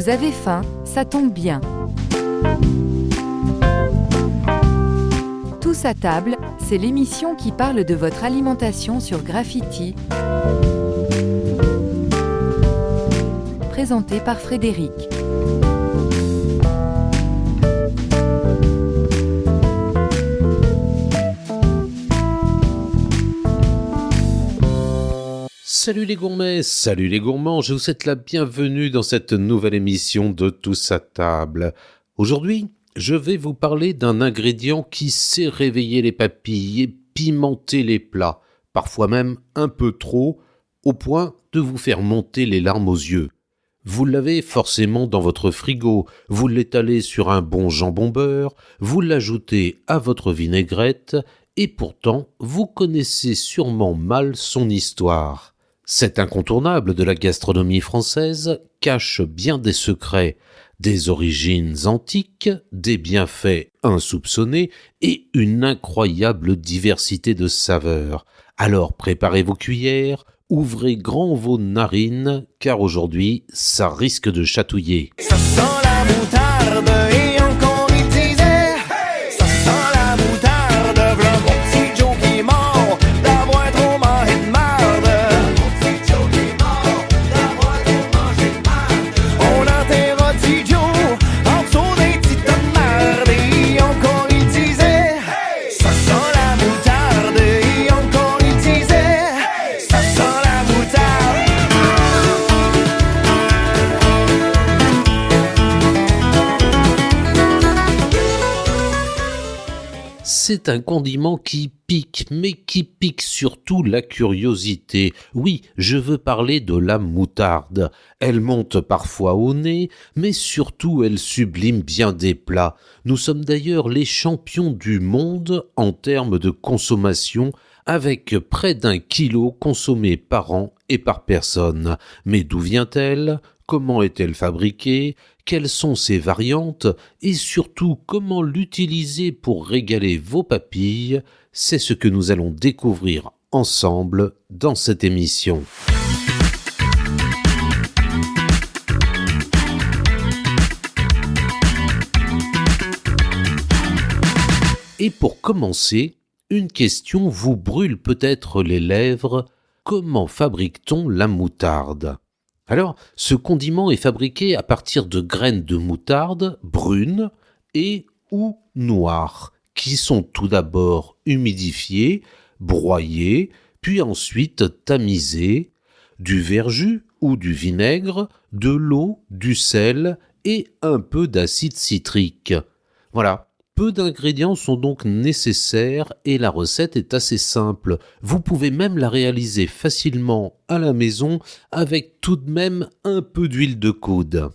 Vous avez faim, ça tombe bien. Tous à table, c'est l'émission qui parle de votre alimentation sur Graffiti. Présentée par Frédéric. Salut les gourmets, salut les gourmands, je vous souhaite la bienvenue dans cette nouvelle émission de Tous à table. Aujourd'hui, je vais vous parler d'un ingrédient qui sait réveiller les papilles et pimenter les plats, parfois même un peu trop, au point de vous faire monter les larmes aux yeux. Vous l'avez forcément dans votre frigo, vous l'étalez sur un bon jambon beurre, vous l'ajoutez à votre vinaigrette, et pourtant vous connaissez sûrement mal son histoire. Cet incontournable de la gastronomie française cache bien des secrets, des origines antiques, des bienfaits insoupçonnés et une incroyable diversité de saveurs. Alors préparez vos cuillères, ouvrez grand vos narines, car aujourd'hui, ça risque de chatouiller. Ça sent la moutarde et encore il disait ça sent la moutarde, v'là mon petit Joe qui est mort d'avoir trop mangé de marde. Mon petit Joe qui est mort d'avoir trop mangé de marde. On enterra petit Joe en dessous des petits tas de marde et encore il disait ça sent la moutarde et encore il disait ça sent la moutarde. C'est un condiment qui pique, mais qui pique surtout la curiosité. Oui, je veux parler de la moutarde. Elle monte parfois au nez, mais surtout elle sublime bien des plats. Nous sommes d'ailleurs les champions du monde en termes de consommation, avec près d'1 kilo consommé par an et par personne. Mais d'où vient-elle ? Comment est-elle fabriquée ? Quelles sont ses variantes ? Et surtout, comment l'utiliser pour régaler vos papilles ? C'est ce que nous allons découvrir ensemble dans cette émission. Et pour commencer, une question vous brûle peut-être les lèvres. Comment fabrique-t-on la moutarde ? Alors, ce condiment est fabriqué à partir de graines de moutarde brunes et ou noires, qui sont tout d'abord humidifiées, broyées, puis ensuite tamisées, du verjus ou du vinaigre, de l'eau, du sel et un peu d'acide citrique. Voilà. Peu d'ingrédients sont donc nécessaires et la recette est assez simple. Vous pouvez même la réaliser facilement à la maison avec tout de même un peu d'huile de coude.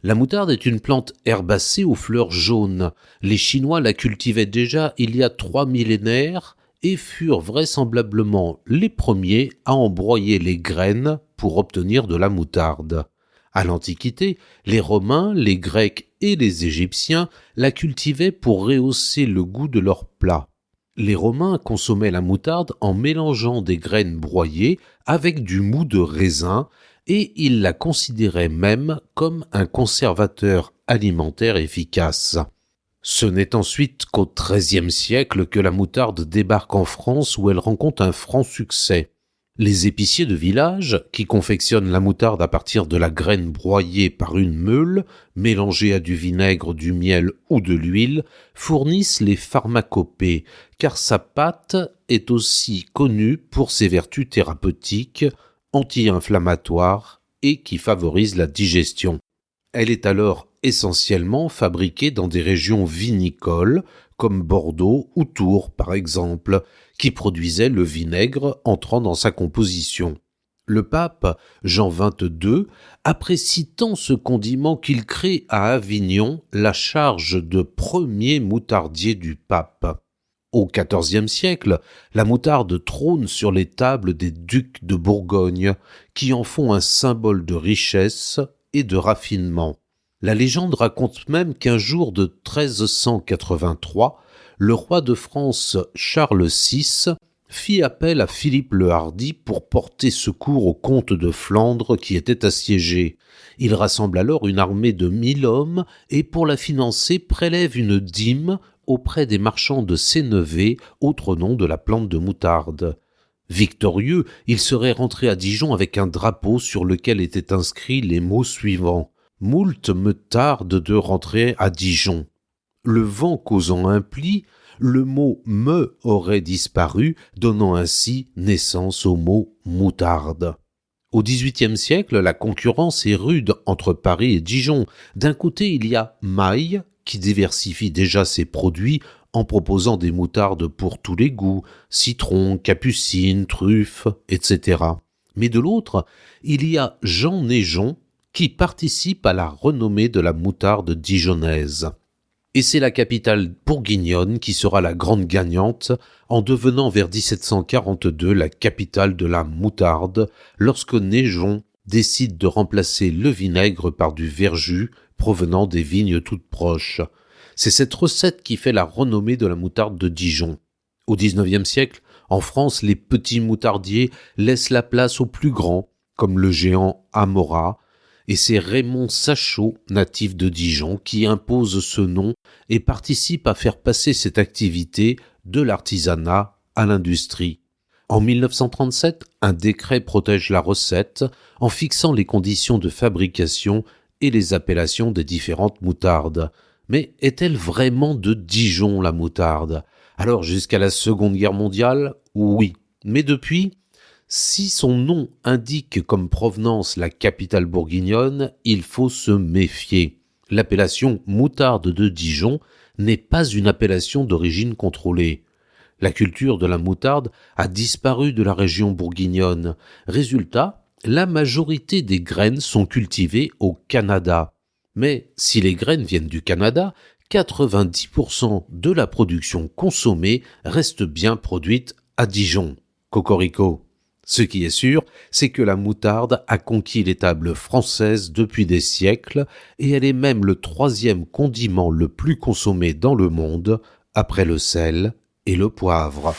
La moutarde est une plante herbacée aux fleurs jaunes. Les Chinois la cultivaient déjà il y a 3 millénaires et furent vraisemblablement les premiers à en broyer les graines pour obtenir de la moutarde. À l'Antiquité, les Romains, les Grecs et les Égyptiens la cultivaient pour rehausser le goût de leurs plats. Les Romains consommaient la moutarde en mélangeant des graines broyées avec du mou de raisin et ils la considéraient même comme un conservateur alimentaire efficace. Ce n'est ensuite qu'au XIIIe siècle que la moutarde débarque en France où elle rencontre un franc succès. Les épiciers de village, qui confectionnent la moutarde à partir de la graine broyée par une meule, mélangée à du vinaigre, du miel ou de l'huile, fournissent les pharmacopées, car sa pâte est aussi connue pour ses vertus thérapeutiques, anti-inflammatoires et qui favorisent la digestion. Elle est alors essentiellement fabriquée dans des régions vinicoles, comme Bordeaux ou Tours par exemple, qui produisaient le vinaigre entrant dans sa composition. Le pape, Jean XXII, apprécie tant ce condiment qu'il crée à Avignon la charge de premier moutardier du pape. Au XIVe siècle, la moutarde trône sur les tables des ducs de Bourgogne, qui en font un symbole de richesse et de raffinement. La légende raconte même qu'un jour de 1383, le roi de France Charles VI fit appel à Philippe le Hardi pour porter secours au comte de Flandre qui était assiégé. Il rassemble alors une armée de 1000 hommes et pour la financer prélève une dîme auprès des marchands de Sénévé, autre nom de la plante de moutarde. Victorieux, il serait rentré à Dijon avec un drapeau sur lequel étaient inscrits les mots suivants. « Moult me tarde de rentrer à Dijon ». Le vent causant un pli, le mot « me » aurait disparu, donnant ainsi naissance au mot « moutarde ». Au XVIIIe siècle, la concurrence est rude entre Paris et Dijon. D'un côté, il y a Maille, qui diversifie déjà ses produits en proposant des moutardes pour tous les goûts, citron, capucine, truffe, etc. Mais de l'autre, il y a Jean Naigeon, qui participe à la renommée de la moutarde dijonnaise. Et c'est la capitale bourguignonne qui sera la grande gagnante en devenant vers 1742 la capitale de la moutarde lorsque Naigeon décide de remplacer le vinaigre par du verjus provenant des vignes toutes proches. C'est cette recette qui fait la renommée de la moutarde de Dijon. Au XIXe siècle, en France, les petits moutardiers laissent la place aux plus grands, comme le géant Amora, et c'est Raymond Sachot, natif de Dijon, qui impose ce nom et participe à faire passer cette activité de l'artisanat à l'industrie. En 1937, un décret protège la recette en fixant les conditions de fabrication et les appellations des différentes moutardes. Mais est-elle vraiment de Dijon, la moutarde? Alors, jusqu'à la Seconde Guerre mondiale, oui. Mais depuis, si son nom indique comme provenance la capitale bourguignonne, il faut se méfier. L'appellation moutarde de Dijon n'est pas une appellation d'origine contrôlée. La culture de la moutarde a disparu de la région bourguignonne. Résultat, la majorité des graines sont cultivées au Canada. Mais si les graines viennent du Canada, 90% de la production consommée reste bien produite à Dijon. Cocorico. Ce qui est sûr, c'est que la moutarde a conquis les tables françaises depuis des siècles et elle est même le 3e condiment le plus consommé dans le monde, après le sel et le poivre.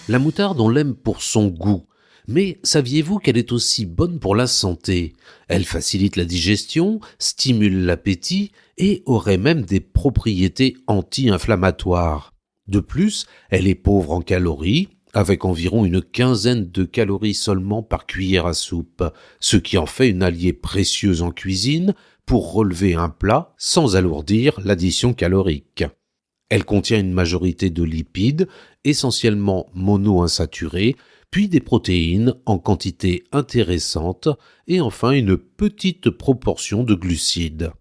La moutarde, on l'aime pour son goût. Mais saviez-vous qu'elle est aussi bonne pour la santé? Elle facilite la digestion, stimule l'appétit et aurait même des propriétés anti-inflammatoires. De plus, elle est pauvre en calories, avec environ une 15aine de calories seulement par cuillère à soupe, ce qui en fait une alliée précieuse en cuisine pour relever un plat sans alourdir l'addition calorique. Elle contient une majorité de lipides, essentiellement monoinsaturés, puis des protéines en quantité intéressante et enfin une petite proportion de glucides.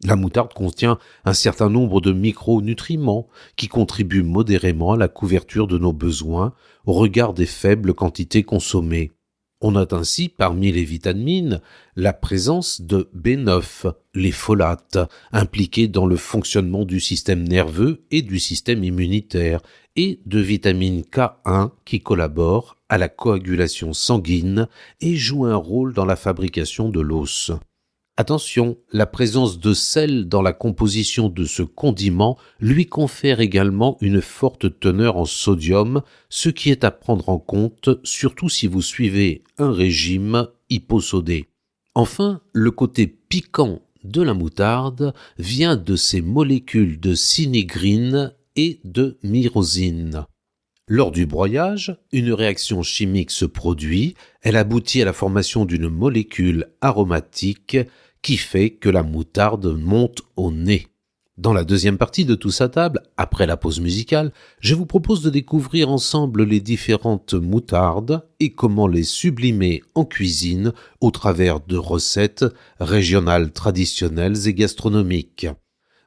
La moutarde contient un certain nombre de micronutriments qui contribuent modérément à la couverture de nos besoins au regard des faibles quantités consommées. On note ainsi parmi les vitamines la présence de B9, les folates, impliqués dans le fonctionnement du système nerveux et du système immunitaire, et de vitamine K1 qui collabore à la coagulation sanguine et joue un rôle dans la fabrication de l'os. Attention, la présence de sel dans la composition de ce condiment lui confère également une forte teneur en sodium, ce qui est à prendre en compte, surtout si vous suivez un régime hyposodé. Enfin, le côté piquant de la moutarde vient de ses molécules de synégrine et de myrosine. Lors du broyage, une réaction chimique se produit, elle aboutit à la formation d'une molécule aromatique qui fait que la moutarde monte au nez. Dans la deuxième partie de Tous à table, après la pause musicale, je vous propose de découvrir ensemble les différentes moutardes et comment les sublimer en cuisine au travers de recettes régionales traditionnelles et gastronomiques.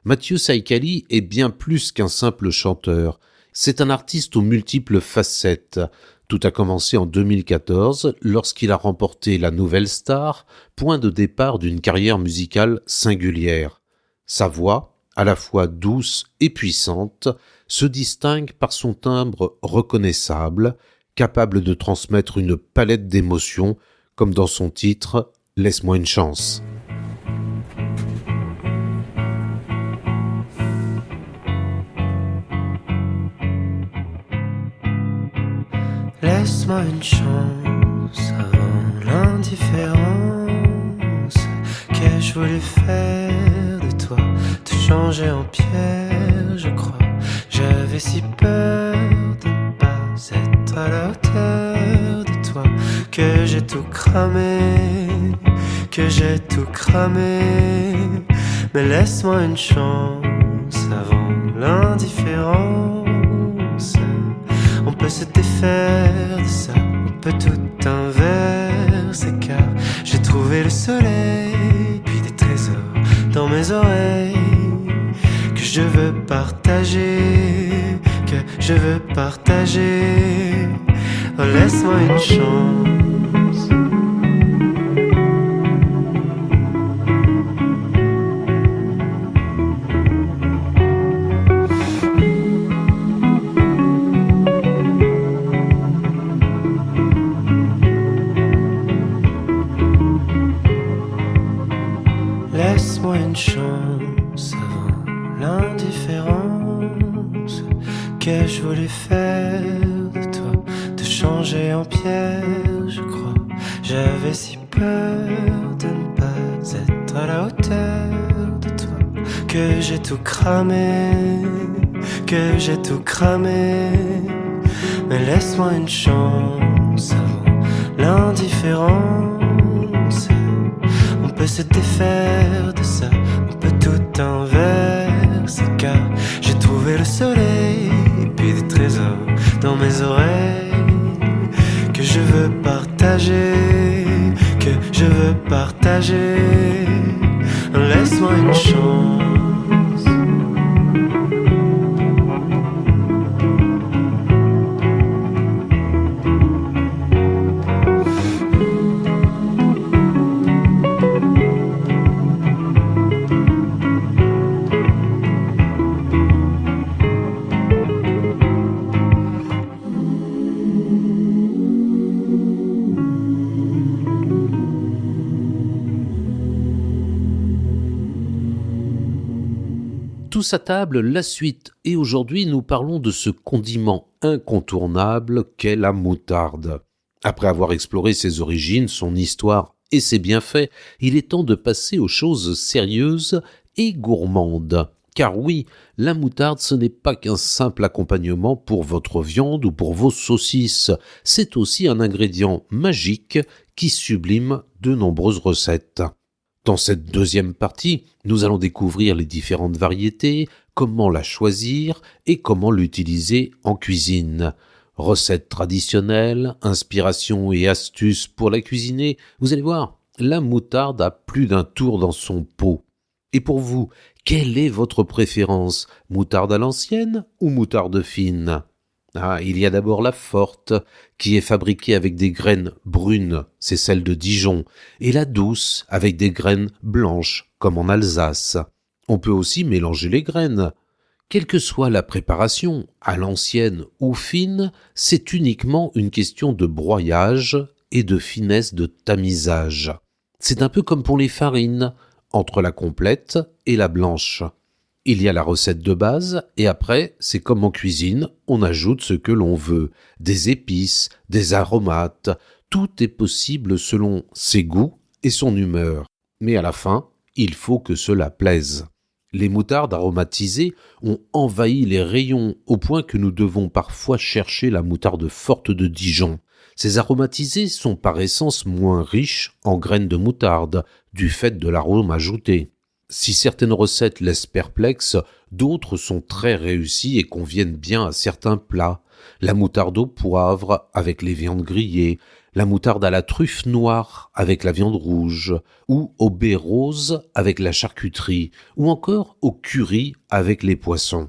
Mathieu Saïkali est bien plus qu'un simple chanteur. C'est un artiste aux multiples facettes. Tout a commencé en 2014 lorsqu'il a remporté la Nouvelle Star, point de départ d'une carrière musicale singulière. Sa voix, à la fois douce et puissante, se distingue par son timbre reconnaissable, capable de transmettre une palette d'émotions, comme dans son titre « Laisse-moi une chance ». Laisse-moi une chance avant l'indifférence. Qu'ai-je voulu faire de toi, te changer en pierre, je crois. J'avais si peur de ne pas être à la hauteur de toi, que j'ai tout cramé, que j'ai tout cramé. Mais laisse-moi une chance avant l'indifférence. On peut se défaire de ça, on peut tout inverser, car j'ai trouvé le soleil, puis des trésors dans mes oreilles, que je veux partager, que je veux partager. Oh, laisse-moi une chance. Laisse-moi une chance avant l'indifférence. Qu'ai-je voulu faire de toi, te changer en pierre, je crois. J'avais si peur de ne pas être à la hauteur de toi, que j'ai tout cramé, que j'ai tout cramé. Mais laisse-moi une chance avant l'indifférence. On peut se défaire de ça, on peut tout inverser, car j'ai trouvé le soleil et puis des trésors dans mes oreilles, que je veux partager, que je veux partager. Laisse-moi une chance. Tous à table, la suite, et aujourd'hui nous parlons de ce condiment incontournable qu'est la moutarde. Après avoir exploré ses origines, son histoire et ses bienfaits, il est temps de passer aux choses sérieuses et gourmandes. Car oui, la moutarde ce n'est pas qu'un simple accompagnement pour votre viande ou pour vos saucisses, c'est aussi un ingrédient magique qui sublime de nombreuses recettes. Dans cette deuxième partie, nous allons découvrir les différentes variétés, comment la choisir et comment l'utiliser en cuisine. Recettes traditionnelles, inspirations et astuces pour la cuisiner, vous allez voir, la moutarde a plus d'un tour dans son pot. Et pour vous, quelle est votre préférence? Moutarde à l'ancienne ou moutarde fine? Il y a d'abord la forte, qui est fabriquée avec des graines brunes, c'est celle de Dijon, et la douce, avec des graines blanches, comme en Alsace. On peut aussi mélanger les graines. Quelle que soit la préparation, à l'ancienne ou fine, c'est uniquement une question de broyage et de finesse de tamisage. C'est un peu comme pour les farines, entre la complète et la blanche. Il y a la recette de base, et après, c'est comme en cuisine, on ajoute ce que l'on veut. Des épices, des aromates, tout est possible selon ses goûts et son humeur. Mais à la fin, il faut que cela plaise. Les moutardes aromatisées ont envahi les rayons au point que nous devons parfois chercher la moutarde forte de Dijon. Ces aromatisées sont par essence moins riches en graines de moutarde, du fait de l'arôme ajouté. Si certaines recettes laissent perplexes, d'autres sont très réussies et conviennent bien à certains plats. La moutarde au poivre avec les viandes grillées, la moutarde à la truffe noire avec la viande rouge, ou au baies rose avec la charcuterie, ou encore au curry avec les poissons.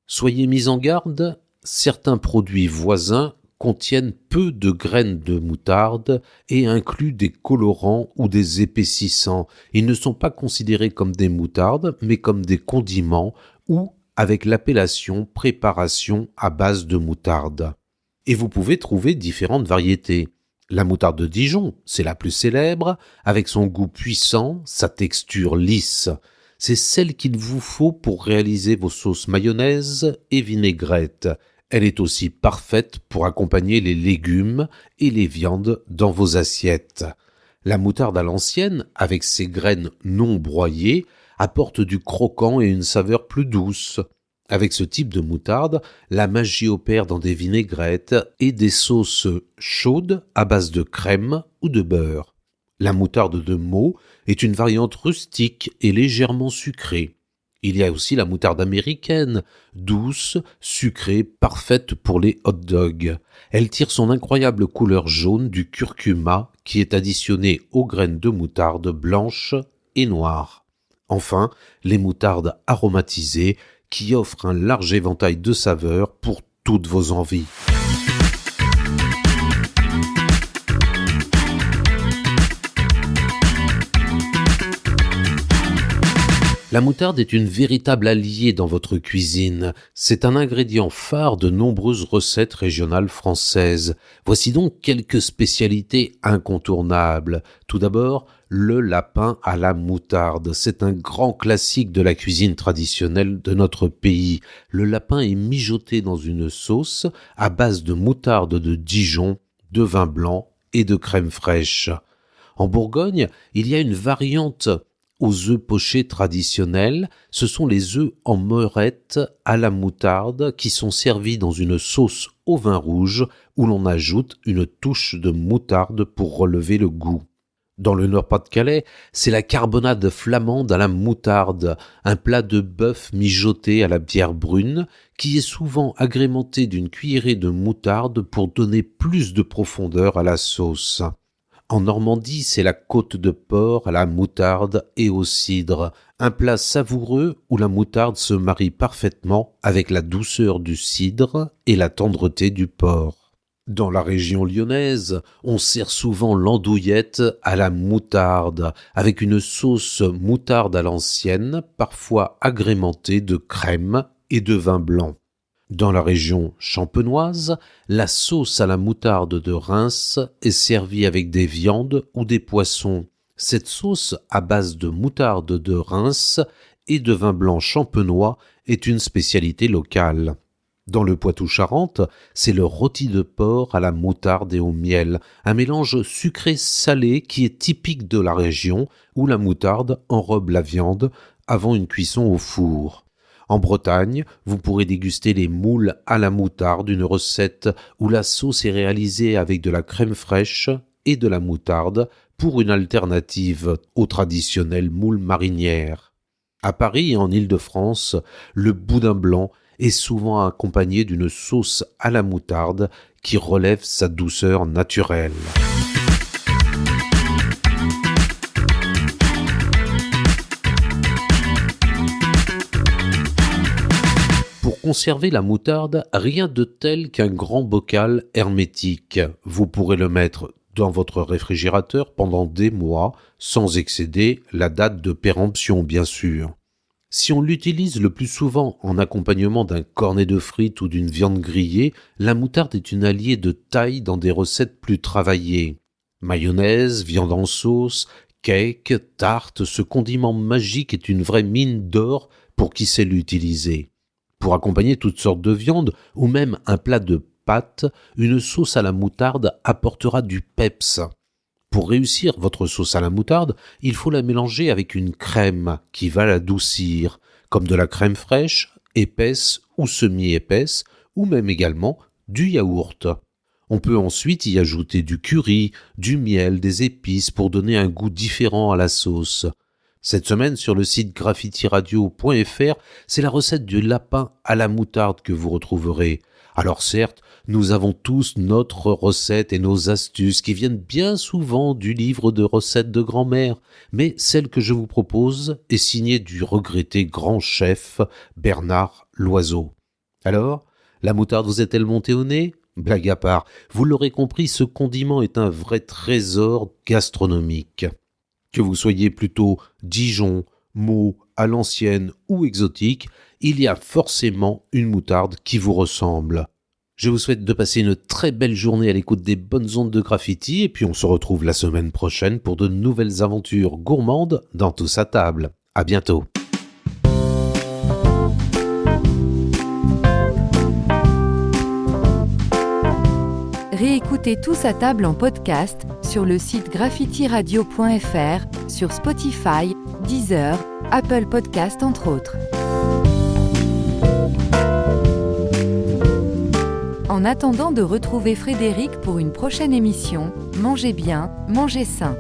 Soyez mis en garde, certains produits voisins contiennent peu de graines de moutarde et incluent des colorants ou des épaississants. Ils ne sont pas considérés comme des moutardes, mais comme des condiments ou avec l'appellation préparation à base de moutarde. Et vous pouvez trouver différentes variétés. La moutarde de Dijon, c'est la plus célèbre, avec son goût puissant, sa texture lisse. C'est celle qu'il vous faut pour réaliser vos sauces mayonnaise et vinaigrette. Elle est aussi parfaite pour accompagner les légumes et les viandes dans vos assiettes. La moutarde à l'ancienne, avec ses graines non broyées, apporte du croquant et une saveur plus douce. Avec ce type de moutarde, la magie opère dans des vinaigrettes et des sauces chaudes à base de crème ou de beurre. La moutarde de Meaux est une variante rustique et légèrement sucrée. Il y a aussi la moutarde américaine, douce, sucrée, parfaite pour les hot dogs. Elle tire son incroyable couleur jaune du curcuma qui est additionné aux graines de moutarde blanches et noires. Enfin, les moutardes aromatisées qui offrent un large éventail de saveurs pour toutes vos envies. La moutarde est une véritable alliée dans votre cuisine. C'est un ingrédient phare de nombreuses recettes régionales françaises. Voici donc quelques spécialités incontournables. Tout d'abord, le lapin à la moutarde. C'est un grand classique de la cuisine traditionnelle de notre pays. Le lapin est mijoté dans une sauce à base de moutarde de Dijon, de vin blanc et de crème fraîche. En Bourgogne, il y a une variante aux œufs pochés traditionnels. Ce sont les œufs en meurette à la moutarde qui sont servis dans une sauce au vin rouge où l'on ajoute une touche de moutarde pour relever le goût. Dans le Nord-Pas-de-Calais, c'est la carbonade flamande à la moutarde, un plat de bœuf mijoté à la bière brune qui est souvent agrémenté d'une cuillerée de moutarde pour donner plus de profondeur à la sauce. En Normandie, c'est la côte de porc à la moutarde et au cidre, un plat savoureux où la moutarde se marie parfaitement avec la douceur du cidre et la tendreté du porc. Dans la région lyonnaise, on sert souvent l'andouillette à la moutarde, avec une sauce moutarde à l'ancienne, parfois agrémentée de crème et de vin blanc. Dans la région champenoise, la sauce à la moutarde de Reims est servie avec des viandes ou des poissons. Cette sauce à base de moutarde de Reims et de vin blanc champenois est une spécialité locale. Dans le Poitou-Charentes, c'est le rôti de porc à la moutarde et au miel, un mélange sucré-salé qui est typique de la région où la moutarde enrobe la viande avant une cuisson au four. En Bretagne, vous pourrez déguster les moules à la moutarde, une recette où la sauce est réalisée avec de la crème fraîche et de la moutarde pour une alternative aux traditionnelles moules marinières. À Paris et en Île-de-France, le boudin blanc est souvent accompagné d'une sauce à la moutarde qui relève sa douceur naturelle. Pour conserver la moutarde, rien de tel qu'un grand bocal hermétique. Vous pourrez le mettre dans votre réfrigérateur pendant des mois, sans excéder la date de péremption, bien sûr. Si on l'utilise le plus souvent en accompagnement d'un cornet de frites ou d'une viande grillée, la moutarde est une alliée de taille dans des recettes plus travaillées. Mayonnaise, viande en sauce, cake, tarte, ce condiment magique est une vraie mine d'or pour qui sait l'utiliser. Pour accompagner toutes sortes de viandes ou même un plat de pâtes, une sauce à la moutarde apportera du peps. Pour réussir votre sauce à la moutarde, il faut la mélanger avec une crème qui va l'adoucir, comme de la crème fraîche, épaisse ou semi-épaisse, ou même également du yaourt. On peut ensuite y ajouter du curry, du miel, des épices pour donner un goût différent à la sauce. Cette semaine, sur le site graffitiradio.fr, c'est la recette du lapin à la moutarde que vous retrouverez. Alors certes, nous avons tous notre recette et nos astuces qui viennent bien souvent du livre de recettes de grand-mère, mais celle que je vous propose est signée du regretté grand chef Bernard Loiseau. Alors, la moutarde vous est-elle montée au nez ? Blague à part, vous l'aurez compris, ce condiment est un vrai trésor gastronomique. Que vous soyez plutôt Dijon, Meaux, à l'ancienne ou exotique, il y a forcément une moutarde qui vous ressemble. Je vous souhaite de passer une très belle journée à l'écoute des bonnes ondes de Graffiti et puis on se retrouve la semaine prochaine pour de nouvelles aventures gourmandes dans Tous à table. À bientôt. Réécoutez Tous à table en podcast sur le site graffitiradio.fr, sur Spotify, Deezer, Apple Podcast entre autres. En attendant de retrouver Frédéric pour une prochaine émission, mangez bien, mangez sain.